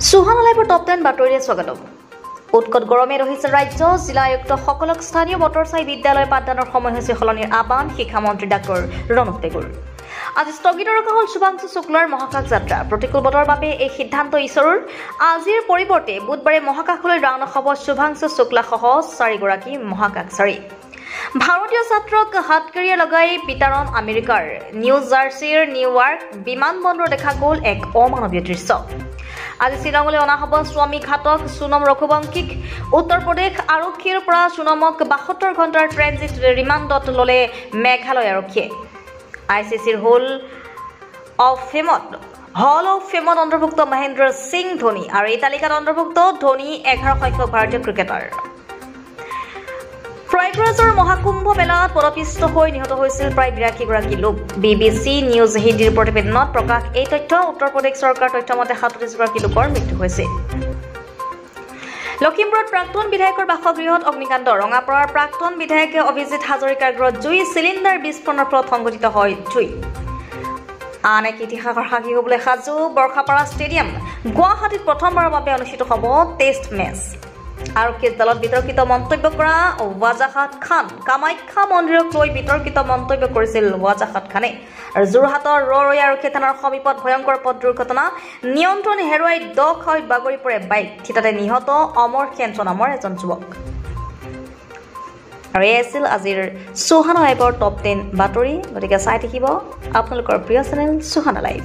Suhana লাইভৰ top 10 বাতৰিৰে স্বাগতম। উৎকট গৰমে ৰহিছে ৰাজ্য জিলা আয়ুক্তসকলক স্থানীয় বতৰ চাই বিদ্যালয় পাঠদানৰ সময়সূচী সলনিৰ আহ্বান শিক্ষামন্ত্ৰী ডাক্তৰ ৰণক পেগুৰ। আজি স্থগিত ৰখা হ'ল শুভাংশু শুক্লাৰ মহাকাশ যাত্ৰা। প্ৰতিকূল বতৰৰ বাবে এই সিদ্ধান্ত ইছৰৰ। আজিৰ পৰিৱৰ্তে বুধবাৰে মহাকাশলৈ ৰাওনা হ'ব শুভাংশু শুক্লাসহ 4গৰাকী মহাকাশচাৰী। ভাৰতীয় ছাত্ৰক হাতকেৰিয়া লগাই বিতৰণ আমেৰিকাৰ। নিউ জাৰ্চিৰ নিউয়ৰ্ক বিমানবন্দৰ দেখা গ'ল এক অমানৱীয় দৃশ্য। আজি শ্বিলঙলৈ অনা হ'ব স্বামী ঘাতক সোনম ৰঘুবংশীক। উত্তৰ প্ৰদেশ আৰক্ষীৰ পৰা সোনমক 72 ঘণ্টাৰ ট্ৰেনজিট ৰিমাণ্ডত ল'লে মেঘালয় আৰক্ষীয়ে। ICCৰ হল অফ ফেমত অন্তৰ্ভুক্ত মহেন্দ্ৰ সিং ধোনী আৰু এই তালিকাত অন্তৰ্ভুক্ত ধোনী 11 সংখ্যক ভাৰতীয় ক্ৰিকেটাৰ। প্ৰয়াগৰাজৰ মহাকুম্ভ মেলাত পদপিষ্ট হৈ নিহত হৈছিল প্ৰায় 82গৰাকী লোক। BBC নিউজ হিন্দীৰ প্ৰতিবেদনত প্ৰকাশ এই তথ্য। উত্তৰ প্ৰদেশ চৰকাৰৰ তথ্য মতে 37গৰাকী লোকৰ মৃত্যু হৈছিল। লখিমপুৰত প্ৰাক্তন বিধায়কৰ বাসগৃহত অগ্নিকাণ্ড। ৰঙাপাৰাৰ প্ৰাক্তন বিধায়ক অভিজিৎ হাজৰিকাৰ গৃহত জুই। চিলিণ্ডাৰ বিস্ফোৰণৰ ফলত সংঘটিত হয় জুই। আন এক ইতিহাসৰ সাক্ষী হ'বলৈ সাজু বৰ্ষাপাৰা ষ্টেডিয়াম। গুৱাহাটীত প্ৰথমবাৰৰ বাবে অনুষ্ঠিত হ'ব টেষ্ট মেচ। আৰক্ষীৰ দলত বিতৰ্কিত মন্তব্য কৰা ৱাজাহাত খান। কামাখ্যা মন্দিৰক লৈ বিতৰ্কিত মন্তব্য কৰিছিল ৱাজাহাত খানে। আৰু যোৰহাটৰ ৰৰৈ আৰক্ষী থানাৰ সমীপত ভয়ংকৰ পথ দুৰ্ঘটনা। নিয়ন্ত্ৰণ হেৰুৱাই দ খাৱৈত বাগৰি পৰে বাইক। থিতাতে নিহত অমৰ সেন্দ্ৰ নামৰ এজন যুৱক। আৰু এই আছিল আজিৰ সুহানা লাইভৰ টপ 10 বাতৰি। গতিকে চাই থাকিব আপোনালোকৰ প্ৰিয় চেনেল সুহানা লাইভ।